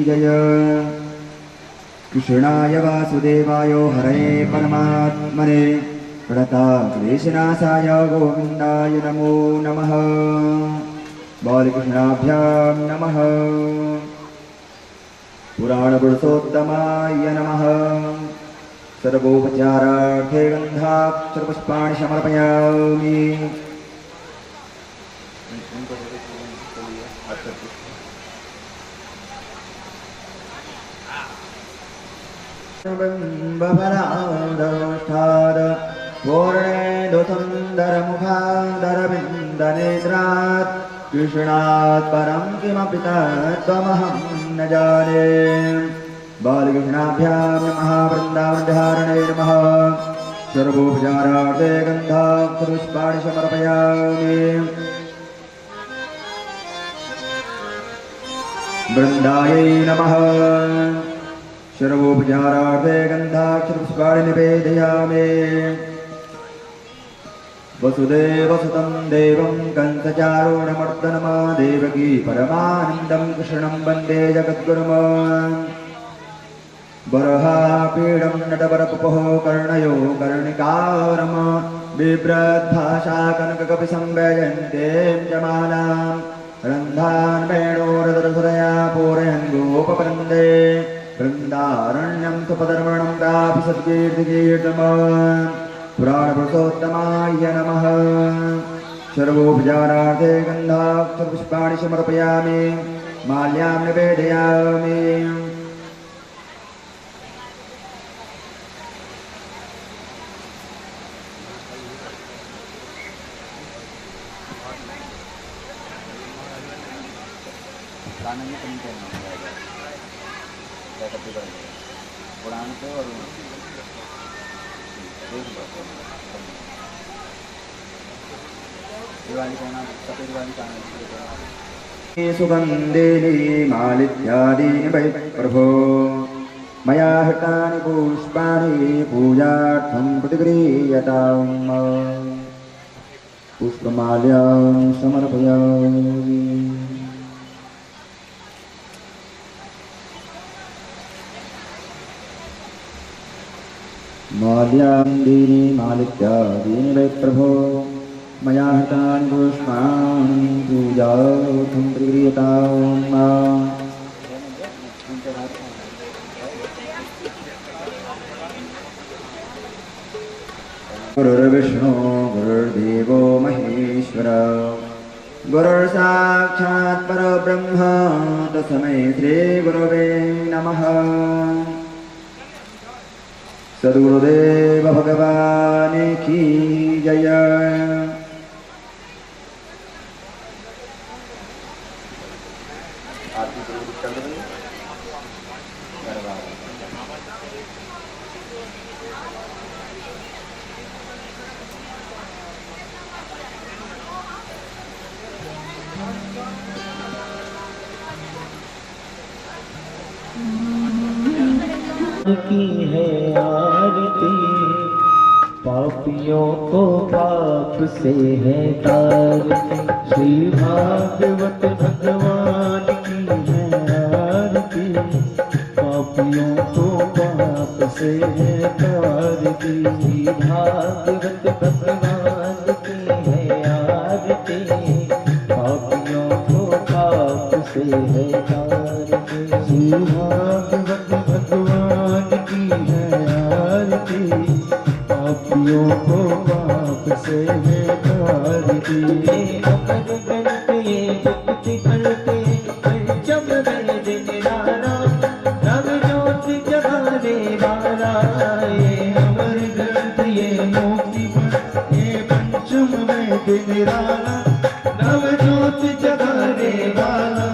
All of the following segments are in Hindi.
जय। कृष्णाय वासुदेवाय हरये परमात्मने प्रणतक्लेशनाशाय गोविन्दाय नमो नमः। बालकृष्णाभ्यां नमः। पुराणपुरुषोत्तमाय नमः। सर्वोपचारार्थे गन्धाक्षरपुष्पाणि समर्पयामि। बिम्बफलादोष्ठाद पूर्णेन्दुसुन्दरमुखादरविन्दनेत्रात् कृष्णात् परं किमपि तत्त्वमहं न जाने। बालकृष्णाभ्यां नमः। वृन्दावनविहारिणे नमः। सर्वोपचारार्थे गन्धाक्षरपुष्पाणि समर्पयामि। वृन्दायै नमः। सर्वोपचारार्थे गन्धाक्षरपुष्पाणि निवेदयामि। वसुदेवसुतं देवं कंसचारूढमर्दनं देवकी परमानन्दं कृष्णं वन्दे जगद्गुरुम्। बर्हापीडं नटवरपुः कर्णयो कर्णिकारं बिभ्रद्भाषा कनककपिशं वैजयन्तीं च मालां रन्धान् वेणोरधरसुरया पूरयन् गोपवृन्दे वृन्दारण्यं सुपदर्मणं प्रापि सद्कीर्तिकीर्तम्। पुराणपुरुषोत्तमाय नमः। सर्वोपचारार्थे गन्धाक्षरपुष्पाणि समर्पयामि। माल्यां निवेदयामि। सुगन्धेनि मालित्यादीनि वै प्रभो मया हृतानि पुष्पाणि पूजार्थं प्रतिगृह्यताम्। पुष्पमाल्यां समर्पयामि। माल्यादीनि मालित्यादीनि वै प्रभो मया हृतानि पुष्पाणि पूजार्थं प्रतिगृह्यताम्। गुरुर्विष्णु गुरुर्देवो महेश्वर गुरुर्साक्षात् परब्रह्म तस्मै श्रीगुरवे नमः। सद्गुरुदेव भगवान की जय। की है आरती पापियों को पाप से है तारती। श्री भागवत भगवान की है आरती पापियों को पाप से है तारती। श्री भागवत भगवान की है आरती पापियों को पाप से है तारती। श्री भागवत भगवान की है आरती पापियों को पाप से है तारती। अमर ग्रंथ ये भक्ति करते पंचम वेद निराला नव ज्योति जगाने वाला। ये अमर ग्रंथ ये मुक्ति ये पंचम वेद निराला नव ज्योति जगाने वाला।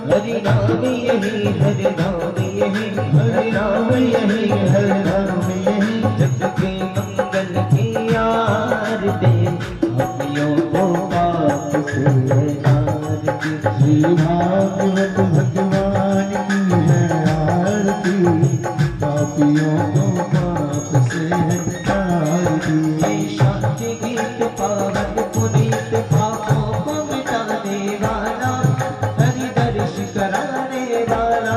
हरि नाम यही हरि नाम यही हरि नाम यही हरि नाम यही जग के मंगल की आरती पापियों को पाप से है तारती। श्री भागवत भगवान की है आरती पापियों को पाप से है तारती। शांति गीत पावन पुनीत पापों को मिटाने वाला हरि दर्श कराने वाला।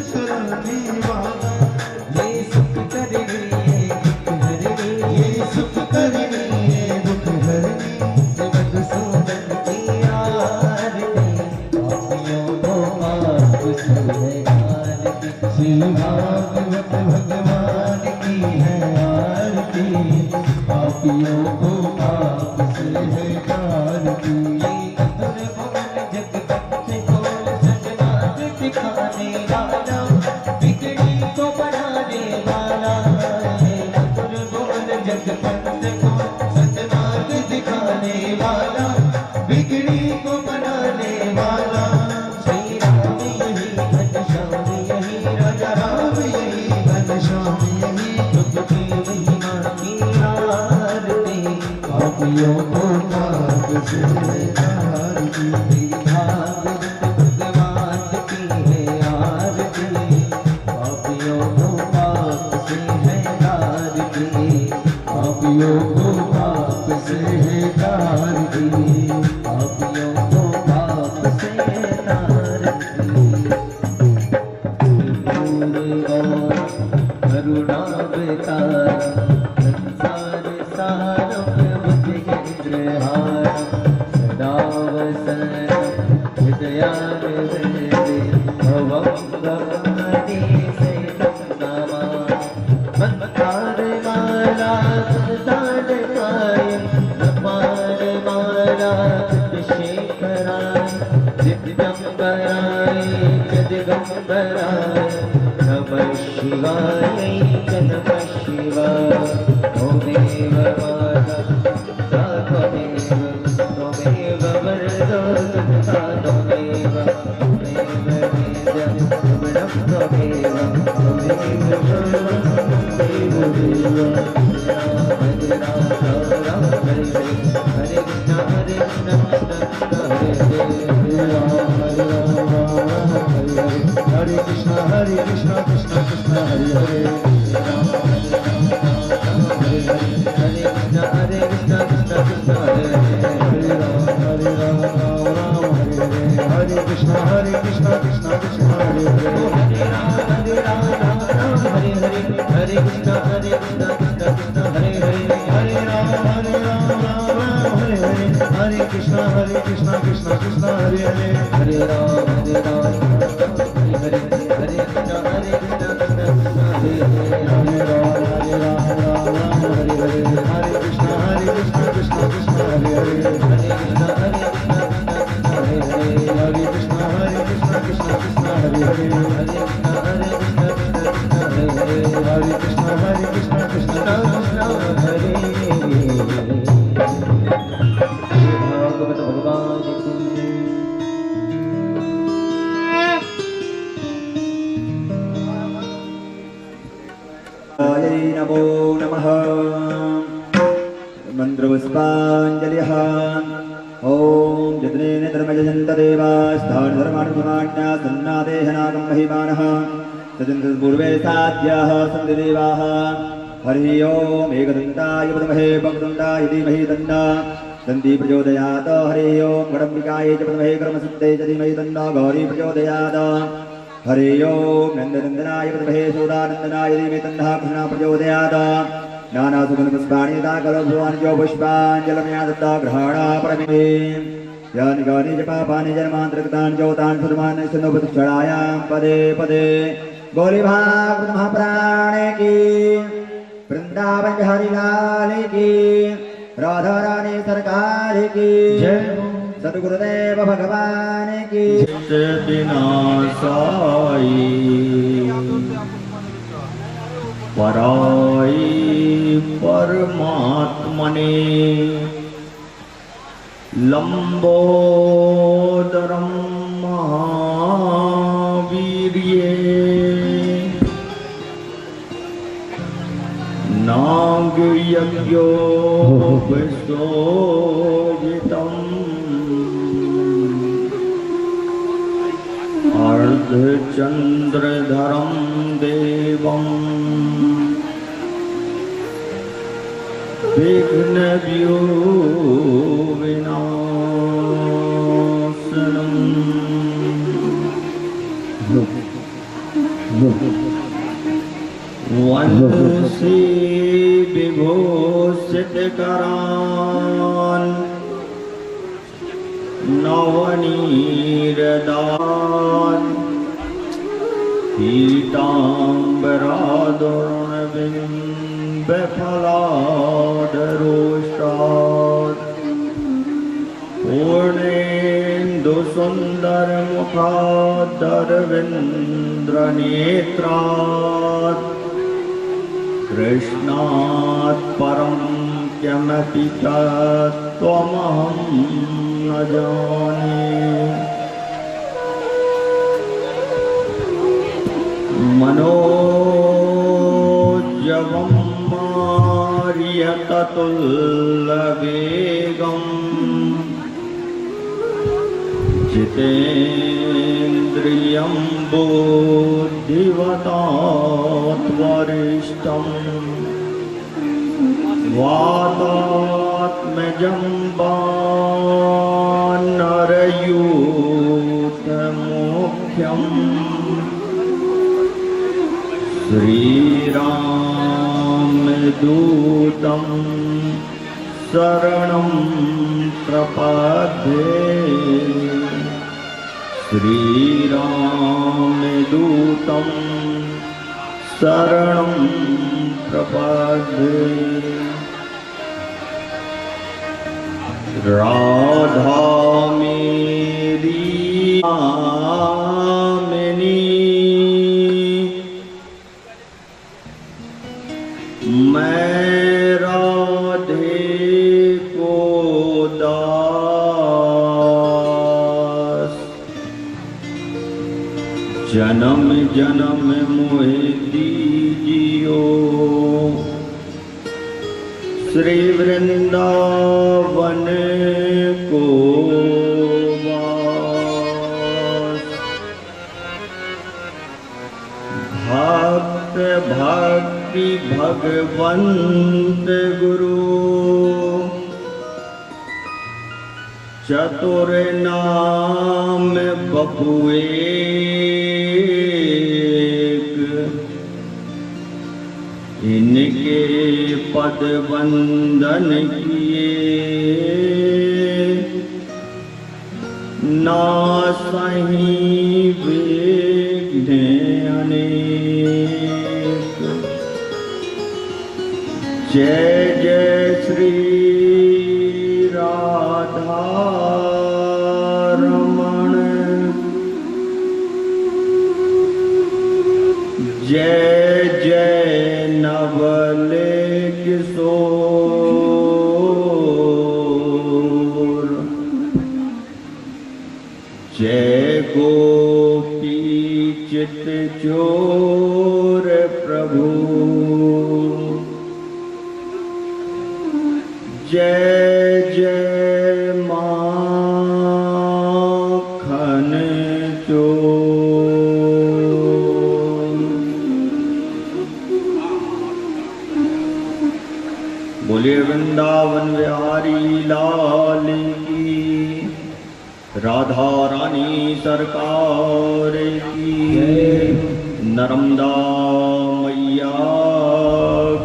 करने वाला, ये सुख करने दुख हरने, ये सुख करने दुख हरने, मधुसूदन की आरती, पापियों को माफ से है आरती, श्री भागवत भगवान की है आरती, पापियों को माफ से है आरती। ये अधर भवन जगत को सजनाग दिखाने वाला, बिगड़ी को बनाने वाला, ये अधर भवन जगत को सजनाग दिखाने वाला, बिगड़ी को बनाने वाला, श्री राम यही घनश्याम यही राजा राम यही घनश्याम यही दुख की महिमा की आरती, पापियों को माफ से है आरती, भागवत भगवान की है आरती, पापियों को माफ से है आरती, पापियों को माफ से है आरती, पापियों को माफ से है आरती। करुणा बेतार संसार सारम बुद्धिन्द्रहार, सदा वसन हृदयारविंदे भवं भवानी सेतनामा, मंदार माला सुधार माय, नपार माला शेखराय, दिगंबराय जगंबराय, नमः शिवाय नमः शिवाय, त्वमेव माता त्वमेव त्वमेव वरदो त्वमेव त्वमेव वेदं त्वमेव त्वमेव देव हरे राम राम हरे हरे, हरे कृष्ण हरे कृष्ण हरे कृष्ण हरे कृष्ण कृष्ण कृष्ण हरे हरे, हरे कृष्ण हरे कृष्ण कृष्ण कृष्ण हरे हरे, हरे राम राम राम हरे हरे, हरे कृष्ण कृष्ण कृष्ण हरे हरे, हरे राम राम राम हरे हरे, हरे कृष्ण कृष्ण कृष्ण हरे हरे, हरे राम राम राम हरे हरे, हरे कृष्ण कृष्ण कृष्ण हरे हरे, हरे राम हरे हरे, हरे कृष्ण कृष्ण कृष्ण हरे हरे, हरे राम राम हरे हरे, हरे कृष्ण कृष्ण कृष्ण हरे हरे, हरे कृष्ण हरे हरे, हरे कृष्ण कृष्ण कृष्ण हरे हरे, हरे कृष्ण कृष्ण हरे हरे, हरे कृष्ण कृष्ण कृष्ण हरे हरे। भागवत भगवान की जय नमो नमः। मंत्रपुष्पाञ्जलिः। ॐ जत्रेण धर्मजयन्त देवास्तान् धर्मानुगमान्या सन्नादेहनागं महिमानः सजन्तपूर्वे साध्याः सन्ति देवाः। हरि ओम् एकदन्ताय विद्महे वक्रतुण्डाय धीमहि तन्नो दन्ती प्रचोदयात्। हरि ओम् गणम्बिकायै च विद्महे कर्मसिद्धये च धीमहि तन्नो गौरी प्रचोदयात्। हरि ओम् नन्दनन्दनाय विद्महे सूदानन्दनाय धीमहि तन्नः कृष्णः प्रचोदयात्। नानासुगन्धपुष्पाणि यथा कलशोऽन्यो पुष्पाञ्जलिर्मया दत्ता ग्रहाणा परमे। यानि कानि च पापानि जन्मान्तरकृतानि च तानि सर्वाणि पदे पदे। बोली भागवत महापुराण की, वृंदावन बिहारी लाल की, राधा रानी सरकार की जय। सद्गुरुदेव भगवान की। विनाशाय पराय परमात्मने लंबोदरं महावीर्ये नागयज्ञो विशोभितम् अर्धचन्द्रधरं देवम् विघ्नविनाशनम् वंशी विभूषित करान नवनीरदान पीताम्बरादुर्बिम्बफलादरोष्टात् पूर्णेन्दु सुंदर मुखादरविन्द्रनेत्रात् कृष्णात् परं किमपि तत्त्वमहं न जाने। मनोजवं मार्यततुल्यवेगम् जितेन्द्रियं बुद्धिवतात्वरिष्ठम् वातात्मजं वानरयूथमुख्यम् श्रीरामदूतं शरणं प्रपद्ये श्रीरामदूतं शरणं प्रपद्ये। राधा मेरी आमिनी मैं राधे को दास जन्म जन्म मोहे दीजियो श्री वृंदावन को वास। भक्त भक्ति भगवंत गुरु चतुर नाम बपुएक इनके पद वंदन किए ना सही विघ्न अनेक। जय जय श्री राधा रमण जय जय नवले किशोर जय गोपी चित चोर प्रभु जय जय माखन चोर। बोले वृंदावन बिहारी लाल की राधा रानी सरकार की नर्मदा मैया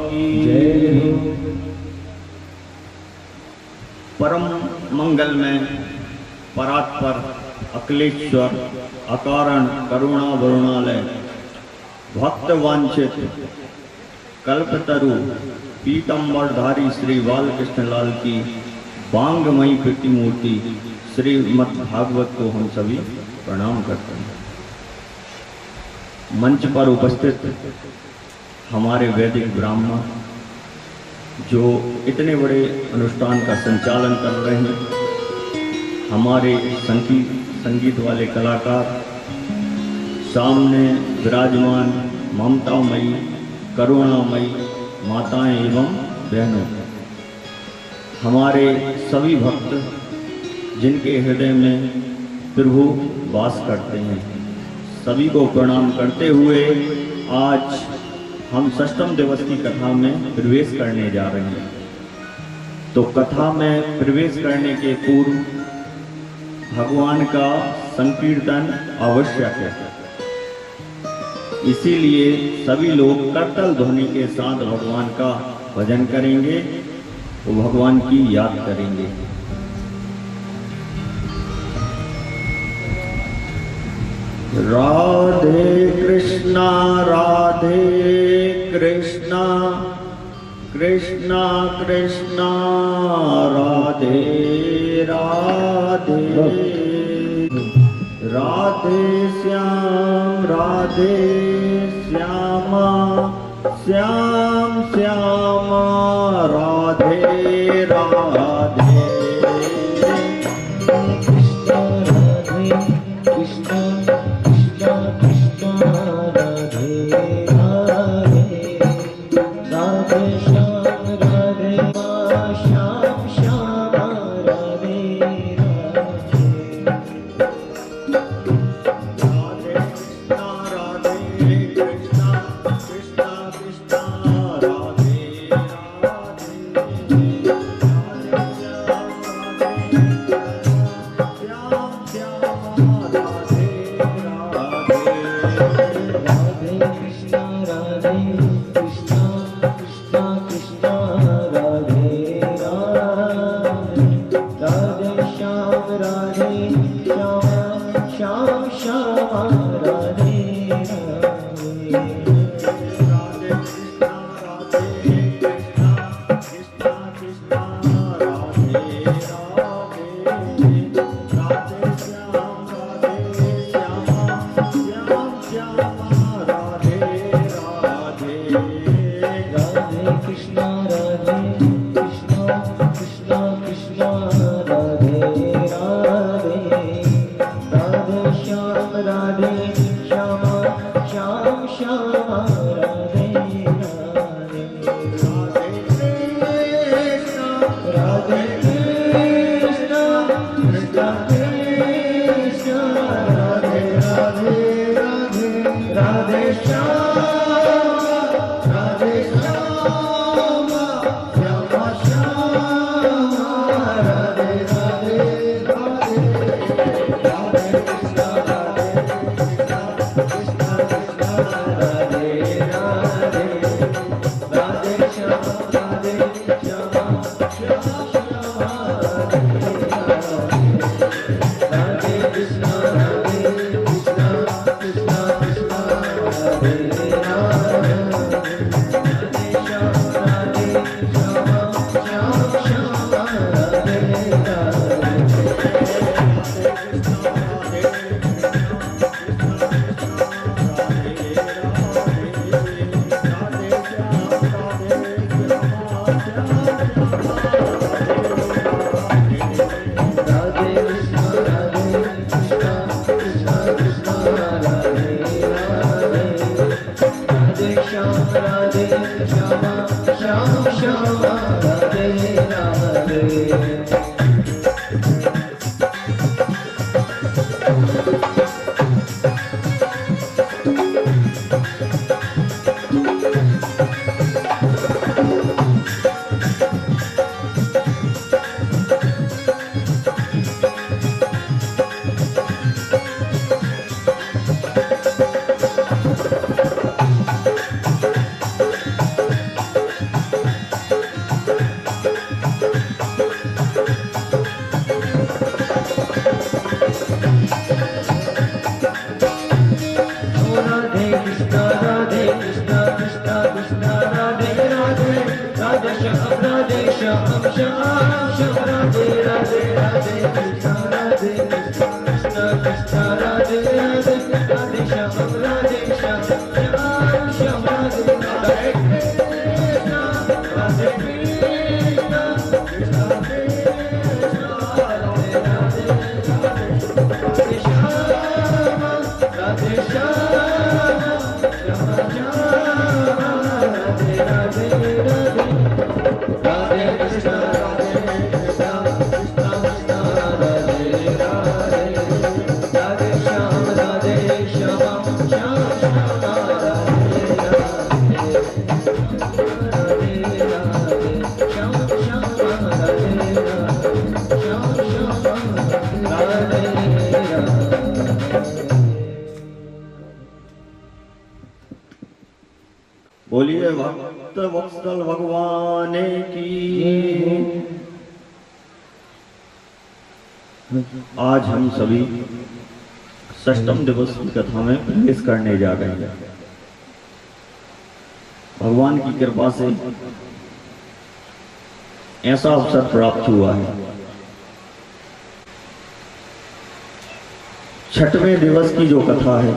की परम मंगल में परात्पर अखिलेश्वर अकारण करुणा वरुणालय भक्त वांछित कल्पतरु पीतम्बरधारी श्री बालकृष्ण लाल की बांगमयी प्रतिमूर्ति श्रीमद् भागवत को हम सभी प्रणाम करते हैं। मंच पर उपस्थित हमारे वैदिक ब्राह्मण जो इतने बड़े अनुष्ठान का संचालन कर रहे हैं, हमारे संगीत वाले कलाकार, सामने विराजमान ममतामयी करुणामयी माताएं एवं बहनों, हमारे सभी भक्त जिनके हृदय में प्रभु वास करते हैं, सभी को प्रणाम करते हुए आज हम षष्ठम दिवस की कथा में प्रवेश करने जा रहे हैं। तो कथा में प्रवेश करने के पूर्व भगवान का संकीर्तन आवश्यक है। इसीलिए सभी लोग करतल ध्वनि के साथ भगवान का भजन करेंगे, वो भगवान की याद करेंगे। राधे कृष्णा कृष्णा कृष्णा राधे राधे, राधे श्याम श्याम श्याम राधे राधे। बोलिए भक्त वत्सल भगवान की। आज हम सभी षष्ठम दिवस की कथा में प्रवेश करने जा रहे हैं। भगवान की कृपा से ऐसा अवसर प्राप्त हुआ है। छठवें दिवस की जो कथा है,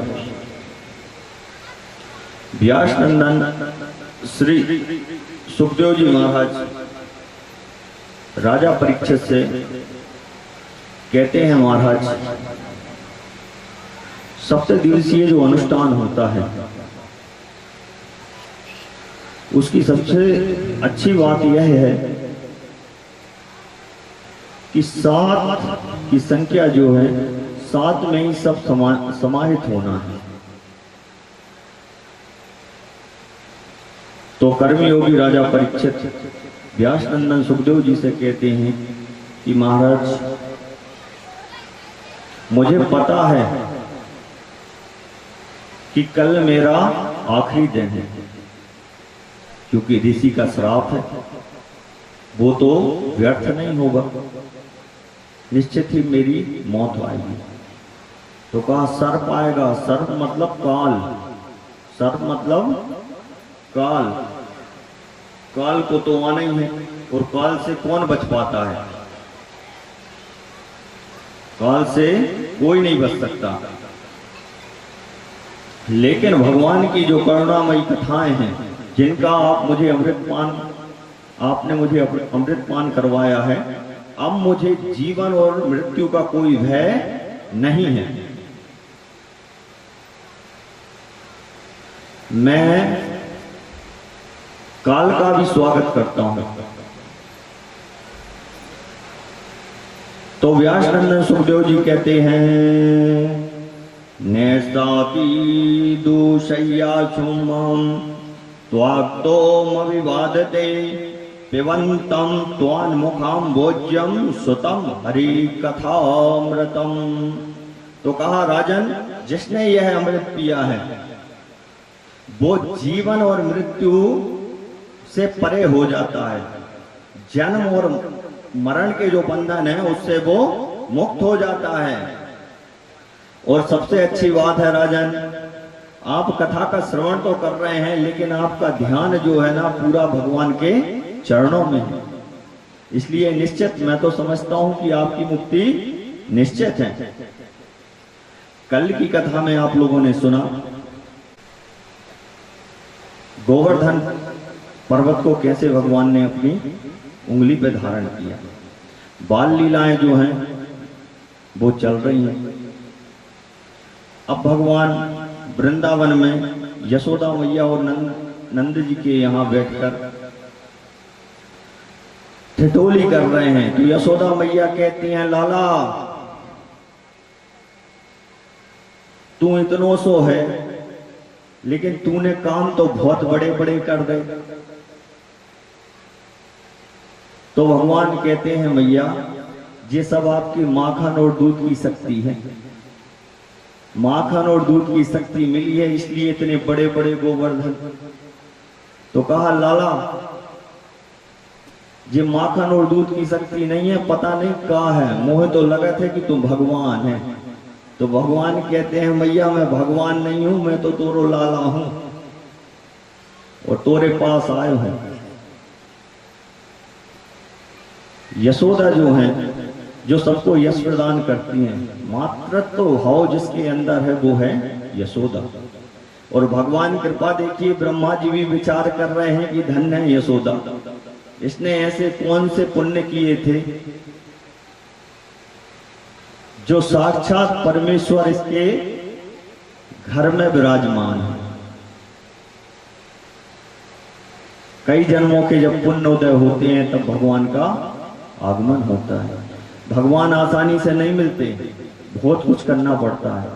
व्यास नंदन श्री सुखदेव जी महाराज राजा परीक्षित से कहते हैं, महाराज सप्त दिवसीय जो अनुष्ठान होता है उसकी सबसे अच्छी बात यह है कि 7 की संख्या जो है 7 में ही सब समाहित होना है। तो कर्मयोगी राजा परीक्षित व्यास नंदन सुखदेव जी से कहते हैं कि महाराज मुझे पता है कि कल मेरा आखिरी दिन है, क्योंकि ऋषि का श्राप है, वो तो व्यर्थ नहीं होगा, निश्चित ही मेरी मौत आएगी। तो कहा सर्प आएगा। सर्प मतलब काल, सर्प मतलब काल, काल को तो आना ही है। और काल से कौन बच पाता है? काल से कोई नहीं बच सकता। लेकिन भगवान की जो करुणामयी कथाएं हैं, जिनका आपने मुझे अमृतपान करवाया है, अब मुझे जीवन और मृत्यु का कोई भय नहीं है। मैं काल का भी स्वागत करता हूं। तो व्यास नंदन सुखदेव जी कहते हैं, नेस्तापि दूषय्याशुम त्वाक्तोमविवादते पिबन्तं त्वान्मुखां भोज्यम सुतम हरि कथामृतम। तो कहा राजन, जिसने यह अमृत पिया है वो जीवन और मृत्यु से परे हो जाता है। जन्म और मरण के जो बंधन है उससे वो मुक्त हो जाता है। और सबसे अच्छी बात है राजन, आप कथा का श्रवण तो कर रहे हैं, लेकिन आपका ध्यान जो है ना पूरा भगवान के चरणों में है। इसलिए निश्चित मैं तो समझता हूं कि आपकी मुक्ति निश्चित है। कल की कथा में आप लोगों ने सुना, गोवर्धन पर्वत को कैसे भगवान ने अपनी उंगली पे धारण किया। बाल लीलाएं जो हैं वो चल रही हैं। अब भगवान वृंदावन में यशोदा मैया और नंद जी के यहाँ बैठकर ठिठोली कर रहे हैं। तो यशोदा मैया कहती हैं, लाला तू इतनो सो है, लेकिन तूने काम तो बहुत बड़े बड़े कर दे। तो भगवान कहते हैं, मैया ये सब आपकी माखन और दूध की शक्ति है। माखन और दूध की शक्ति मिली है, इसलिए इतने बड़े बड़े गोवर्धन। तो कहा लाला ये माखन और दूध की शक्ति नहीं है, पता नहीं कहाँ है, मोहे तो लगा था कि तुम भगवान है। तो भगवान कहते हैं, मैया मैं भगवान नहीं हूं, मैं तो तोरो लाला हूं और तोरे पास आए हूं। यशोदा जो है, जो सबको यश प्रदान करती हैं, मातृत्व भाव जिसके अंदर है वो है यशोदा। और भगवान कृपा देखिए, ब्रह्मा जी भी विचार कर रहे हैं कि धन्य है यशोदा, इसने ऐसे कौन से पुण्य किए थे जो साक्षात परमेश्वर इसके घर में विराजमान है। कई जन्मों के जब पुण्य उदय होते हैं तब भगवान का आगमन होता है। भगवान आसानी से नहीं मिलते, बहुत कुछ करना पड़ता है,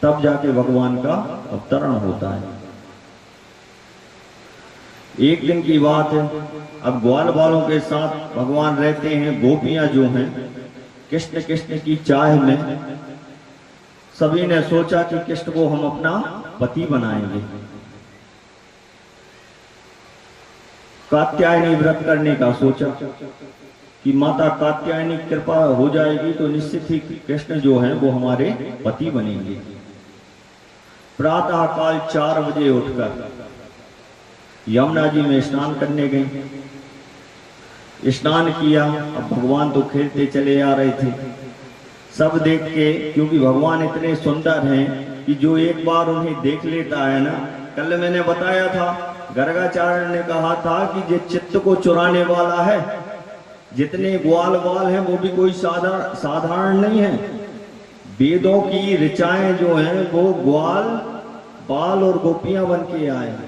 तब जाके भगवान का अवतरण होता है। एक दिन की बात है, अब ग्वाल बालों के साथ भगवान रहते हैं। गोपियां जो हैं कृष्ण कृष्ण की चाह में सभी ने सोचा कि कृष्ण को हम अपना पति बनाएंगे। कात्यायनी व्रत करने का सोचा कि माता कात्यायनी कृपा हो जाएगी तो निश्चित ही कृष्ण जो है वो हमारे पति बनेंगे। प्रातः काल 4 बजे उठकर यमुना जी में स्नान करने गए, स्नान किया। अब भगवान तो खेलते चले आ रहे थे, सब देख के, क्योंकि भगवान इतने सुंदर हैं कि जो एक बार उन्हें देख लेता है ना, कल मैंने बताया था, गर्गाचार्य ने कहा था कि जो चित्त को चुराने वाला है, जितने ग्वाल बाल हैं वो भी कोई साधारण नहीं है। वेदों की ऋचाएं जो हैं वो ग्वाल बाल और गोपियां बन के आए हैं,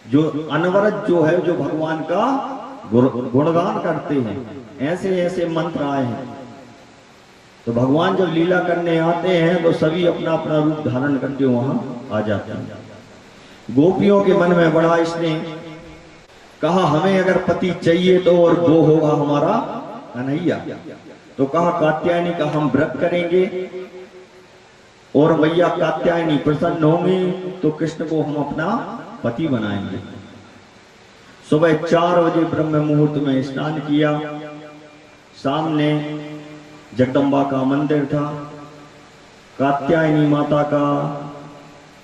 जो अनवरत जो है जो भगवान का गुणगान करते हैं, ऐसे ऐसे मंत्र आए हैं। तो भगवान जब लीला करने आते हैं तो सभी अपना अपना रूप धारण करके वहां आ जाते हैं। गोपियों के मन में बड़ा स्नेह, कहा हमें अगर पति चाहिए तो और वो होगा हमारा कन्हैया। तो कहा कात्यायनी का हम व्रत करेंगे और मैया कात्यायनी प्रसन्न होंगी तो कृष्ण को हम अपना पति बनाएंगे। सुबह 4 बजे ब्रह्म मुहूर्त में स्नान किया, सामने जगदम्बा का मंदिर था, कात्यायनी माता का।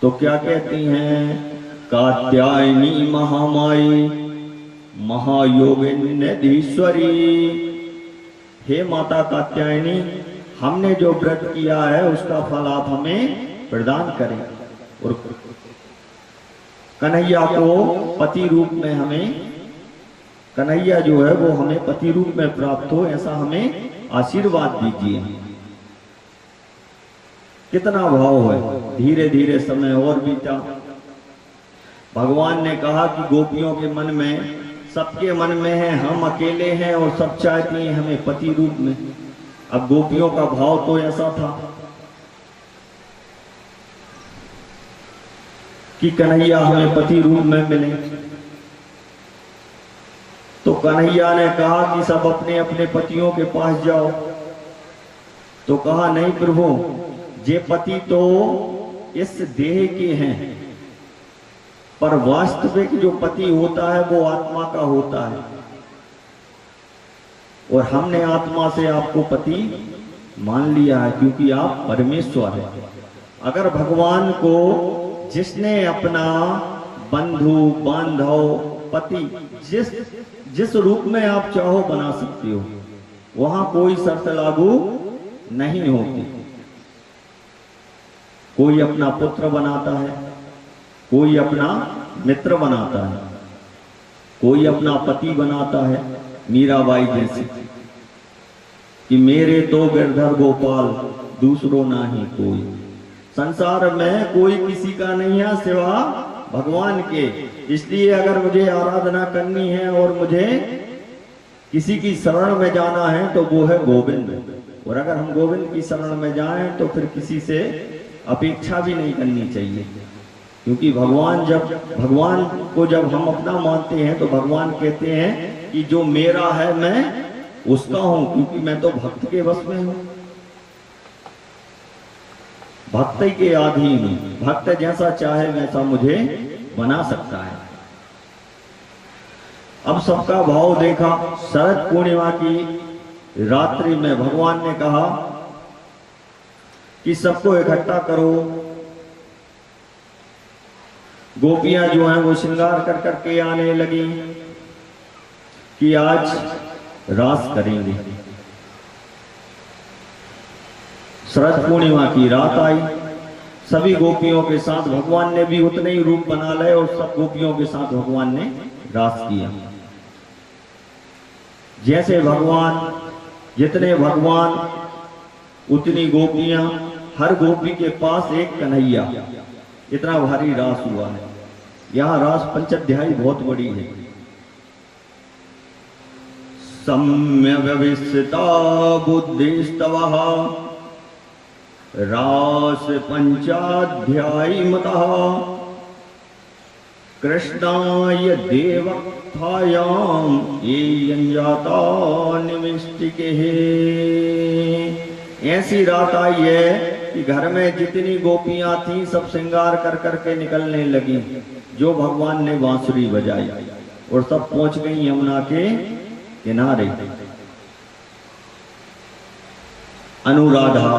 तो क्या कहती हैं, कात्यायनी महामाई महायोगिनीश्वरी, हे माता कात्यायनी, हमने जो व्रत किया है उसका फल आप हमें प्रदान करें और कन्हैया को पति रूप में हमें, कन्हैया जो है वो हमें पति रूप में प्राप्त हो, ऐसा हमें आशीर्वाद दीजिए। कितना भाव है। धीरे धीरे समय और बीता। भगवान ने कहा कि गोपियों के मन में, सबके मन में है हम अकेले हैं और सब चाहती हैं हमें पति रूप में। अब गोपियों का भाव तो ऐसा था कि कन्हैया हमें पति रूप में मिले। तो कन्हैया ने कहा कि सब अपने अपने पतियों के पास जाओ। तो कहा नहीं प्रभु, ये पति तो इस देह के हैं, पर वास्तविक जो पति होता है वो आत्मा का होता है, और हमने आत्मा से आपको पति मान लिया है क्योंकि आप परमेश्वर हैं। अगर भगवान को जिसने अपना बंधु बांधव पति जिस रूप में आप चाहो बना सकते हो, वहां कोई शर्त लागू नहीं होती। कोई अपना पुत्र बनाता है, कोई अपना मित्र बनाता है, कोई अपना पति बनाता है। मीराबाई जैसे कि मेरे तो गिरधर गोपाल दूसरो ना ही कोई, संसार में कोई किसी का नहीं है सिवा भगवान के। इसलिए अगर मुझे आराधना करनी है और मुझे किसी की शरण में जाना है तो वो है गोविंद, और अगर हम गोविंद की शरण में जाएं तो फिर किसी से अपेक्षा भी नहीं करनी चाहिए, क्योंकि भगवान को जब हम अपना मानते हैं तो भगवान कहते हैं कि जो मेरा है मैं उसका हूं, क्योंकि मैं तो भक्त के वश में हूं, भक्त के अधीन हूं। भक्त जैसा चाहे वैसा मुझे बना सकता है। अब सबका भाव देखा। शरद पूर्णिमा की रात्रि में भगवान ने कहा कि सबको इकट्ठा करो। गोपियां जो हैं वो श्रृंगार कर करके आने लगी कि आज रास करेंगे। शरद पूर्णिमा की रात आई, सभी गोपियों के साथ भगवान ने भी उतने ही रूप बना लिए और सब गोपियों के साथ भगवान ने रास किया। जैसे भगवान, जितने भगवान उतनी गोपियां, हर गोपी के पास एक कन्हैया। इतना भारी रास हुआ है। यहाँ रास पंचाध्यायी बहुत बड़ी है। सम्य व्यवस्थिता बुद्धिस्तवः रास पंचाध्यायी मतः कृष्णाय देवक्तायाम येयं जाता निमिष्टिके। ऐसी रात आई है कि घर में जितनी गोपियां थीं सब श्रृंगार कर करके निकलने लगी। जो भगवान ने बांसुरी बजाई, और सब पहुंच गई यमुना के किनारे। अनुराधा,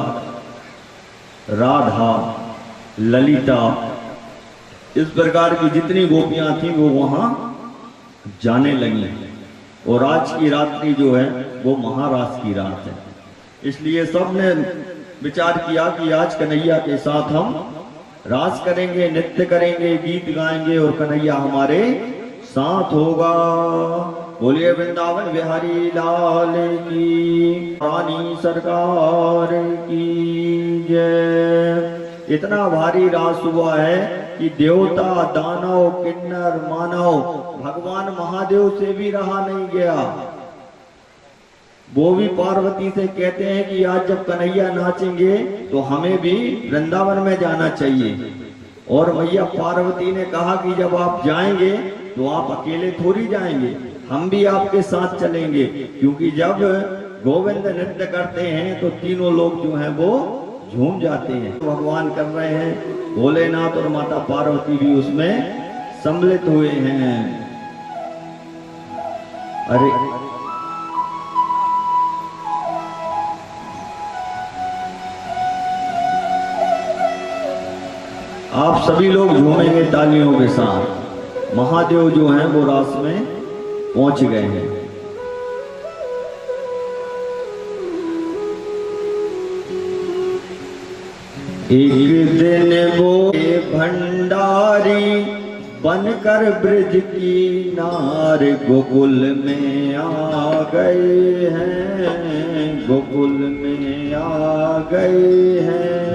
राधा, ललिता, इस प्रकार की जितनी गोपियां थी वो वहां जाने लगी। और आज की रात्रि जो है वो महारास की रात है, इसलिए सबने विचार किया कि आज कन्हैया के साथ हम रास करेंगे, नृत्य करेंगे, गीत गाएंगे और कन्हैया हमारे साथ होगा। बोलिए वृंदावन बिहारी लाल की, रानी सरकार की जय। इतना भारी रास हुआ है कि देवता, दानव, किन्नर, मानव, भगवान महादेव से भी रहा नहीं गया। वो भी पार्वती से कहते हैं कि आज जब कन्हैया नाचेंगे तो हमें भी वृंदावन में जाना चाहिए। और मैया पार्वती ने कहा कि जब आप जाएंगे तो आप अकेले थोड़ी जाएंगे, हम भी आपके साथ चलेंगे, क्योंकि जब गोविंद नृत्य करते हैं तो तीनों लोग जो हैं वो झूम जाते हैं। भगवान कर रहे हैं, भोलेनाथ और माता पार्वती भी उसमें सम्मिलित हुए हैं। अरे आप सभी लोग झूमेंगे तालियों के साथ। महादेव जो हैं वो रास में पहुंच गए हैं। एक दिन वो भंडारी बनकर ब्रज की नार गोकुल में आ गए हैं, गोकुल में आ गए हैं।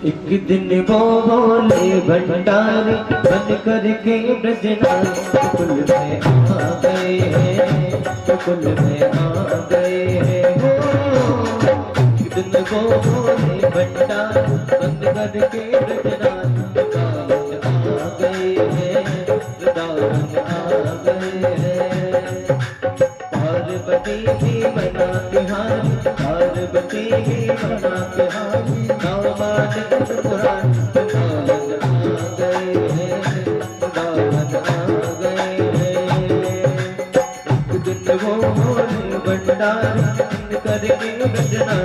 एक दिन वो भोले भंडारी बन करके ब्रजनार गोकुल में आ गए हैं, गोकुल में आ गए हैं। एक दिन वो भोले भंडारी बन करके ब्रजनार वृंदावन आ गए हैं, वृंदावन आ गए हैं। पार्वती भी बना बिहारी, पार्वती भी बना बिहारी, करके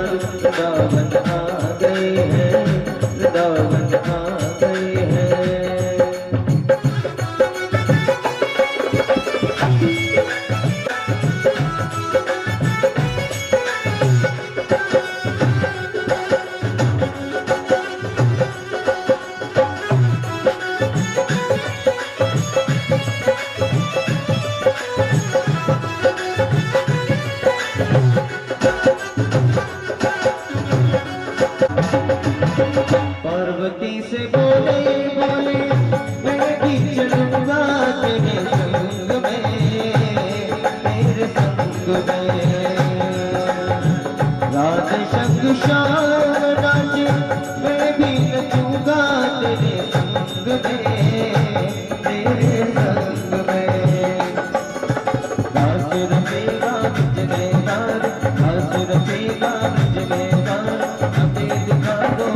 वृंदावन आ गए हैं, वृंदावन आ गए हैं। पार्वती से बोले बोले मैं भी चलूंगा तेरे संग में, तेरे संग में। रात शंख शाम नाच मैं भी नचूंगा तेरे संग में, तेरे संग में। रास रचेगा मुझ में यार, रास रचेगा मुझ में यार, हमें दिखा दो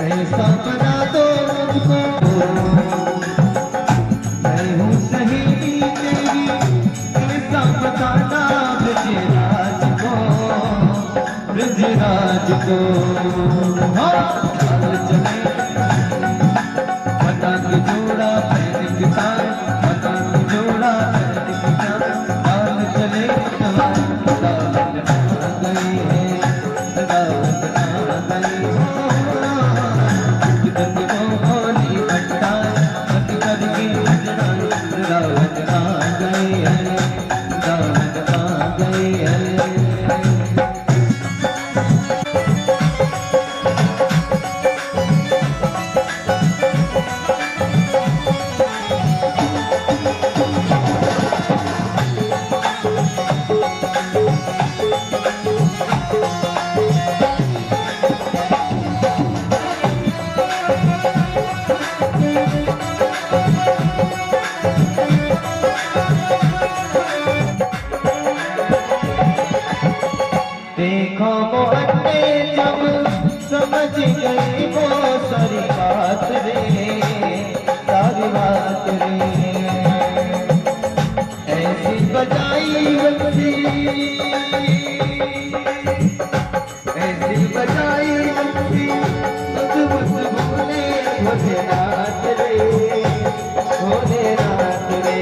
ऐसा बना दो मुझको, मैं हूँ सहेली तेरी, ऐसा बताना ब्रजराज को, ब्रजराज को। हाँ, चल चले पता की जोड़ा पहन के साथ, पता की जोड़ा पहन के साथ, चल चले दावत आ गई है, दावत आ गई है। देखो वो अन्ने जब समझ गई वो सारी बात रे, सारी बात रे। ऐसी बजाई बंसी, ऐसी बजाई बंसी, बस भोले भोले रात रे, भोले रात रे।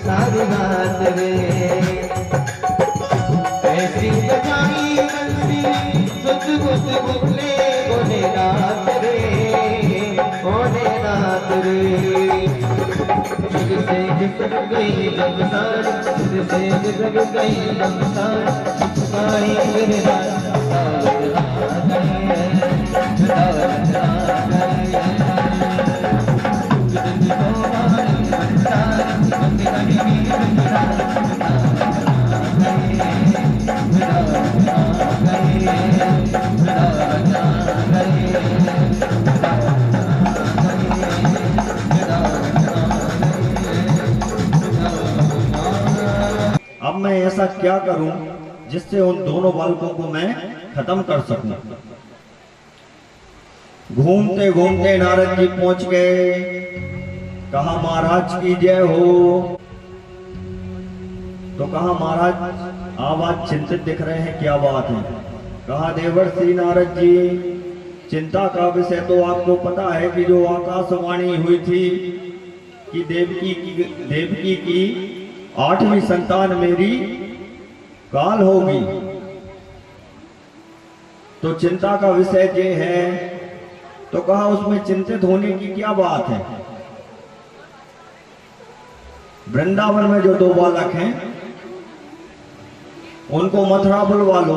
सारी बात रे, ऐसी बजाई बंसी, सुध बुध बोले बोले रात रे, बोले रात रे। फिर से घिसक गई जब सार, फिर से घिसक गई जब सार, सारी मेरे रात दावत आ गई है, दावत आ गई है। अब मैं ऐसा क्या करूं जिससे उन दोनों बालकों को मैं खत्म कर सकूं। घूमते घूमते नारद जी पहुंच गए, कहा महाराज की जय हो। तो कहा महाराज आप आज चिंतित दिख रहे हैं, क्या बात है? कहा देवर्षि नारद जी, चिंता का विषय तो आपको पता है कि जो आकाशवाणी हुई थी कि देवकी की 8वीं संतान मेरी काल होगी, तो चिंता का विषय ये है। तो कहा उसमें चिंतित होने की क्या बात है? वृंदावन में जो 2 बालक हैं उनको मथुरा बुलवा लो।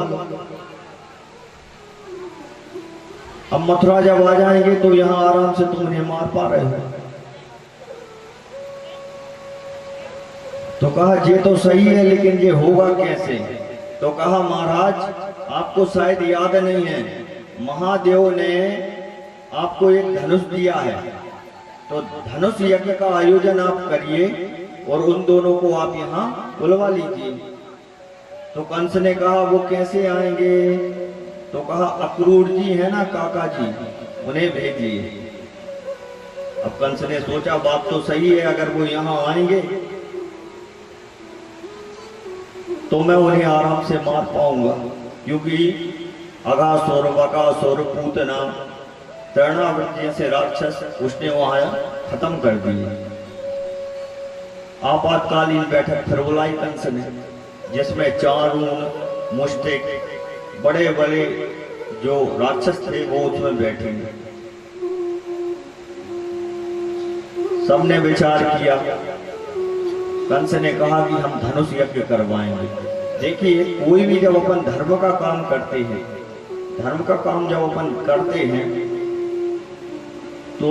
अब मथुरा जब आ जाएंगे तो यहां आराम से तुम उन्हें मार पा रहे हो। तो कहा ये तो सही है, लेकिन ये होगा कैसे? तो कहा महाराज आपको शायद याद नहीं है, महादेव ने आपको एक धनुष दिया है, तो धनुष यज्ञ का आयोजन आप करिए और उन दोनों को आप यहाँ बुलवा लीजिए। तो कंस ने कहा वो कैसे आएंगे? तो कहा अक्रूर जी है ना काका जी, उन्हें भेजिए। अब कंस ने सोचा बात तो सही है, अगर वो यहाँ आएंगे तो मैं उन्हें आराम से मार पाऊंगा, क्योंकि अगासुर, बकासुर, पूतना, तृणावृत जैसे राक्षस उसने वहां खत्म कर दिए। आपातकालीन बैठक फिर बुलाई कंस ने, जिसमें चारून, मुष्टिक, बड़े बड़े जो राक्षस थे वो उसमें बैठे। सबने विचार किया। कंस ने कहा कि हम धनुष यज्ञ करवाएंगे। देखिए, कोई भी जब अपन धर्म का काम करते हैं, धर्म का काम जब अपन करते हैं, तो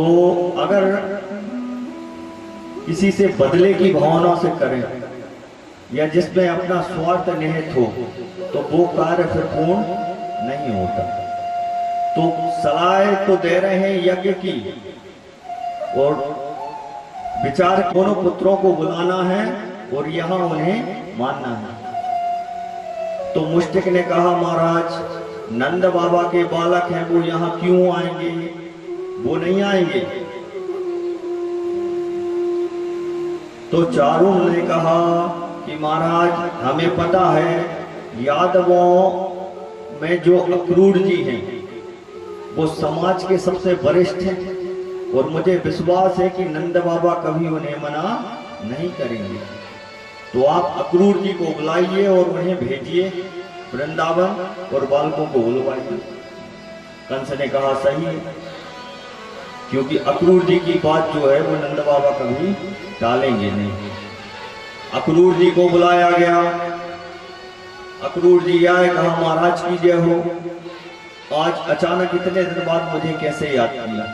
अगर किसी से बदले की भावना से करें या जिसमें अपना स्वार्थ निहित हो, तो वो कार्य फिर पूर्ण नहीं होता। तो सलाह तो दे रहे हैं यज्ञ की, और विचार दोनों पुत्रों को बुलाना है और यहाँ उन्हें मानना है। तो मुष्टिक ने कहा, महाराज नंद बाबा के बालक हैं, वो यहाँ क्यों आएंगे? वो नहीं आएंगे। तो चारुण ने कहा कि महाराज हमें पता है यादवों में जो अक्रूर जी हैं वो समाज के सबसे वरिष्ठ हैं, और मुझे विश्वास है कि नंद बाबा कभी उन्हें मना नहीं करेंगे। तो आप अक्रूर जी को बुलाइए और उन्हें भेजिए वृंदावन और बालकों को बुलवाइए। कंस ने कहा सही है, क्योंकि अक्रूर जी की बात जो है वो नंद बाबा कभी टालेंगे नहीं। अक्रूर जी को बुलाया गया। अक्रूर जी आए, कहा महाराज की जय हो, आज अचानक इतने दिन बाद मुझे कैसे याद किया?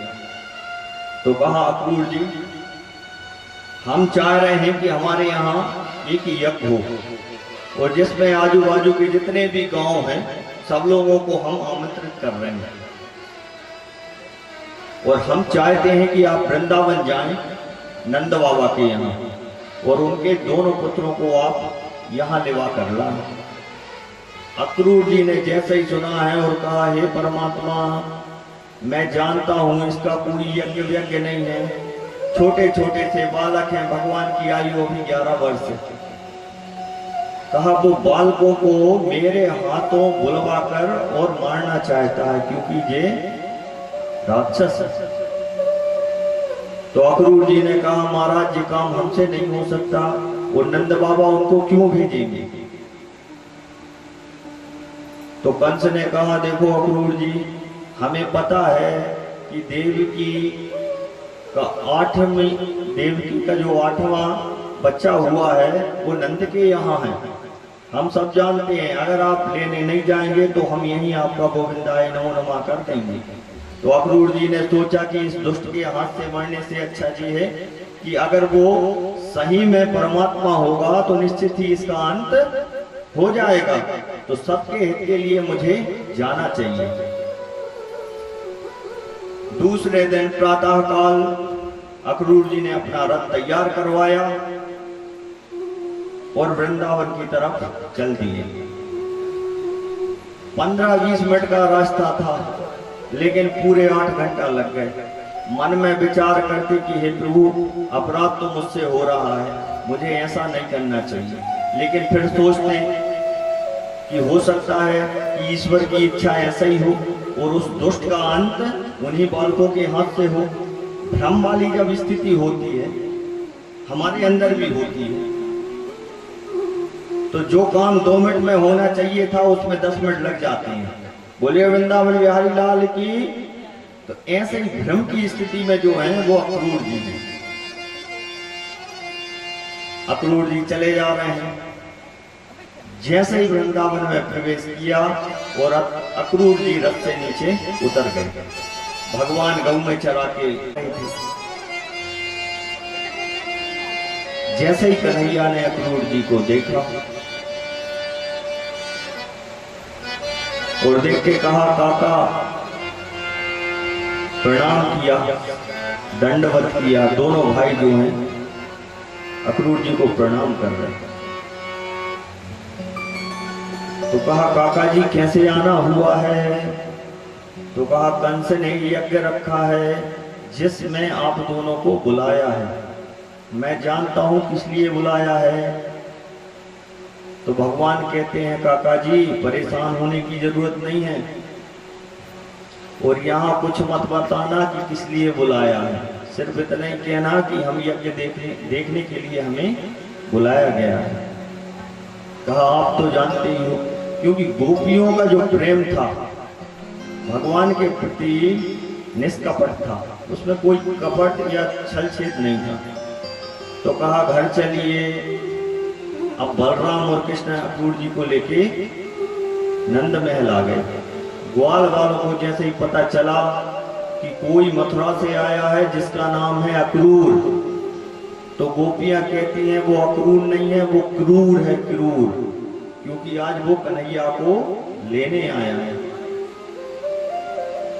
तो कहा अक्रूर जी, हम चाह रहे हैं कि हमारे यहाँ एक यज्ञ हो, और जिसमें आजू बाजू के जितने भी गांव हैं सब लोगों को हम आमंत्रित कर रहे हैं, और हम चाहते हैं कि आप वृंदावन जाएं नंद बाबा के यहाँ, और उनके दोनों पुत्रों को आप यहाँ लिवा कर लाएं। अक्रूर जी ने जैसे ही सुना है और कहा, हे परमात्मा, मैं जानता हूं इसका कोई यज्ञ व्यज्ञ नहीं है, छोटे छोटे से बालक हैं, भगवान की आयु अभी 11 वर्ष है। कहा वो बालकों को मेरे हाथों बुलवा कर और मारना चाहता है, क्योंकि ये राक्षस है। तो अक्रूर जी ने कहा, महाराज ये काम हमसे नहीं हो सकता, और नंद बाबा उनको क्यों भेजेंगे? तो कंस ने कहा, देखो अक्रूर जी, हमें पता है कि देवकी का जो 8वां बच्चा हुआ है वो नंद के यहाँ है। हम सब जानते हैं, अगर आप लेने नहीं जाएंगे तो हम यहीं आपका गोविंदाय नमो नमः कर देंगे। तो अक्रूर जी ने सोचा कि इस दुष्ट के हाथ से मरने से अच्छा जी है कि अगर वो सही में परमात्मा होगा तो निश्चित ही इसका अंत हो जाएगा, तो सबके हित के लिए मुझे जाना चाहिए। दूसरे दिन प्रातः काल अक्रूर जी ने अपना रथ तैयार करवाया और वृंदावन की तरफ चल दिए। 15-20 मिनट का रास्ता था, लेकिन पूरे 8 घंटा लग गए। मन में विचार करते कि हे प्रभु, अपराध तो मुझसे हो रहा है, मुझे ऐसा नहीं करना चाहिए। लेकिन फिर सोचते कि हो सकता है कि ईश्वर की इच्छा ऐसा ही हो और उस दुष्ट का अंत उन्हीं बालकों के हाथ से हो। भ्रम वाली जब स्थिति होती है, हमारे अंदर भी होती है, तो जो काम 2 मिनट में होना चाहिए था उसमें 10 मिनट लग जाते हैं। बोलिए वृंदावन बिहारी लाल की। तो ऐसे ही भ्रम की स्थिति में जो है वो अक्रूर जी है। अक्रूर जी चले जा रहे हैं। जैसे ही वृंदावन में प्रवेश किया और अक्रूर जी रथ से नीचे उतर गए। भगवान गऊ में चरा के जैसे ही कन्हैया ने अक्रूर जी को देखा और देख के कहा, काका, प्रणाम किया, दंडवत किया। दोनों भाई जो हैं अक्रूर जी को प्रणाम कर रहे हैं। तो कहा, काका जी कैसे आना हुआ है? तो कहा, कंस ने यज्ञ रखा है जिसमें आप दोनों को बुलाया है। मैं जानता हूं किस लिए बुलाया है। तो भगवान कहते हैं काका जी परेशान होने की जरूरत नहीं है, और यहाँ कुछ मत बताना कि किस लिए बुलाया है, सिर्फ इतना ही कहना कि हम यज्ञ देखने के लिए हमें बुलाया गया है। कहा आप तो जानते ही हो, क्योंकि गोपियों का जो प्रेम था भगवान के प्रति निष्कपट था, उसमें कोई कपट या छल छेद नहीं था। तो कहा घर चलिए। अब बलराम और कृष्ण अक्रूर जी को लेके नंद महल आ गए। ग्वाल वालों को जैसे ही पता चला कि कोई मथुरा से आया है जिसका नाम है अक्रूर, तो गोपियां कहती हैं वो अक्रूर नहीं है, वो क्रूर है, क्रूर, क्योंकि आज वो कन्हैया को लेने आया है।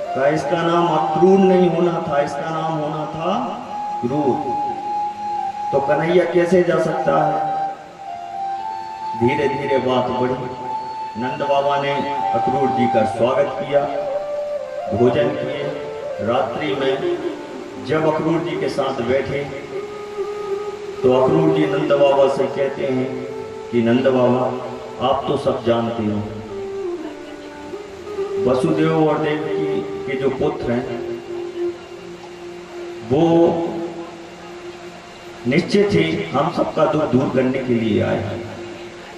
कहा इसका नाम अक्रूर नहीं होना था, इसका नाम होना था क्रूर। तो कन्हैया कैसे जा सकता है? धीरे धीरे बात बढ़ी। नंद बाबा ने अक्रूर जी का स्वागत किया, भोजन किए। रात्रि में जब अक्रूर जी के साथ बैठे तो अक्रूर जी नंद बाबा से कहते हैं कि नंद बाबा आप तो सब जानते हो, वसुदेव और देवकी के जो पुत्र हैं वो निश्चित ही हम सबका दुख दूर करने के लिए आए हैं।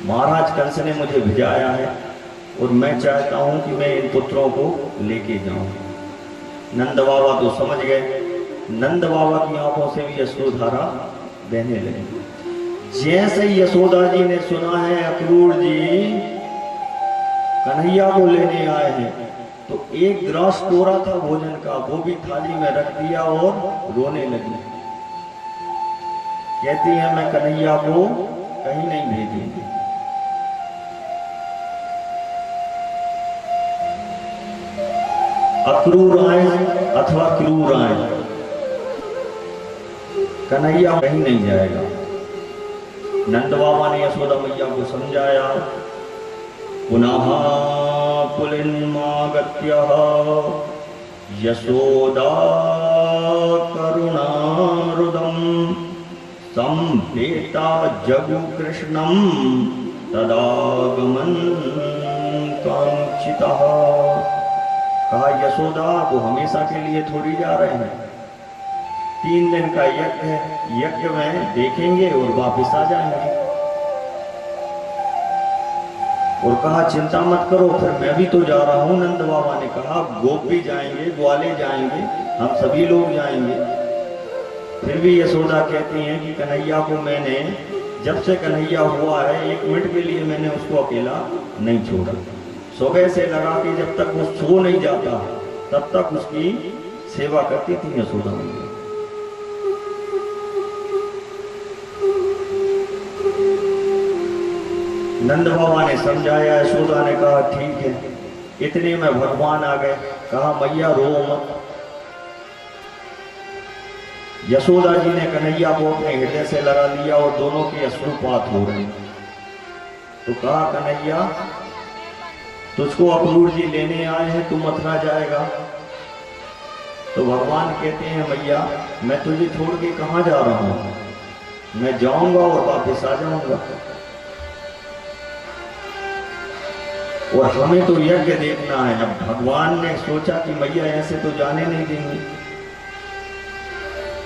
महाराज कंस ने मुझे भिजाया है और मैं चाहता हूं कि मैं इन पुत्रों को लेके जाऊं। नंद बाबा तो समझ गए। नंद बाबा की आंखों से भी यशोधारा बहने लगी। जैसे ही यशोदा जी ने सुना है अक्रूर जी कन्हैया को लेने आए हैं, तो एक ग्रास टोरा था भोजन का, वो भी थाली में रख दिया और रोने लगी। कहती है मैं कन्हैया को कहीं नहीं भेजूंगी। अक्रूर आए अथवा क्रूर आए, कन्हैया कहीं नहीं जाएगा। नंद बाबा ने यशोदा मैया को समझाया। पुनः पुलिन्मागत्य यशोदा करुणारुदम संपेता जगु कृष्णम तदागमन कांक्षितः। कहा यशोदा वो हमेशा के लिए थोड़ी जा रहे हैं, 3 दिन का यज्ञ है, यज्ञ में देखेंगे और वापस आ जाएंगे। और कहा चिंता मत करो, फिर मैं भी तो जा रहा हूं। नंद बाबा ने कहा गोप भी जाएंगे, ग्वाले जाएंगे, हम सभी लोग जाएंगे। फिर भी यशोदा कहती हैं कि कन्हैया को मैंने जब से कन्हैया हुआ है 1 मिनट के लिए मैंने उसको अकेला नहीं छोड़ा। सुबह से लगा के जब तक वो सो नहीं जाता तब तक उसकी सेवा करती थी यशोदा मैया। नंद बाबा ने समझाया, यशोदा ने कहा ठीक है। इतने में भगवान आ गए। कहा मैया रो मत। यशोदा जी ने कन्हैया को अपने हृदय से लगा लिया और दोनों के अश्रुपात हो रहे। तो कहा कन्हैया तुझको अक्रूर जी लेने आए हैं, तू मथुरा जाएगा। तो भगवान कहते हैं मैया मैं तुझे छोड़ के कहाँ जा रहा हूँ, मैं जाऊंगा और वापस आ जाऊंगा। और हमें तो यज्ञ देखना है। अब भगवान ने सोचा कि मैया ऐसे तो जाने नहीं देंगी,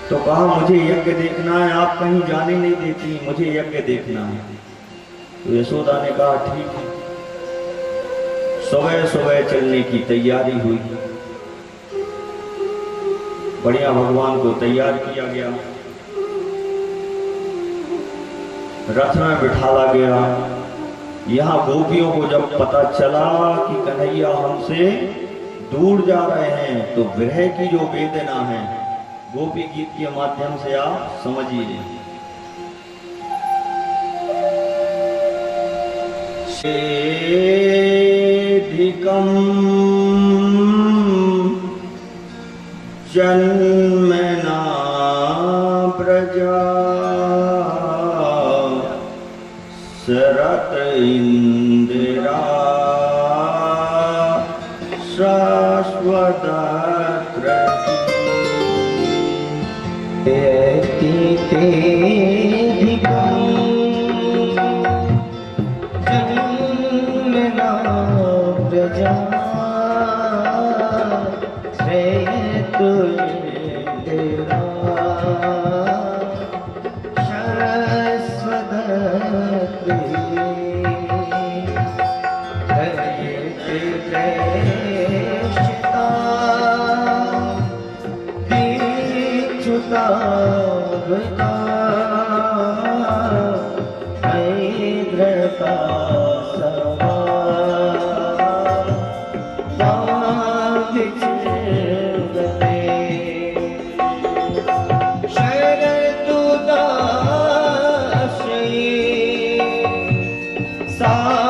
तो कहा मुझे यज्ञ देखना है, आप कहीं जाने नहीं देती, मुझे यज्ञ देखना है। तो यशोदा ने कहा ठीक है। सुबह सुबह चलने की तैयारी हुई। बढ़िया भगवान को तैयार किया गया, रथ में बिठाला गया। यहाँ गोपियों को जब पता चला कि कन्हैया हमसे दूर जा रहे हैं तो विरह की जो वेदना है गोपी गीत के माध्यम से आप समझिए। शेधिकम जन्मना प्रजा शरत इंदिरा शाश्वत सा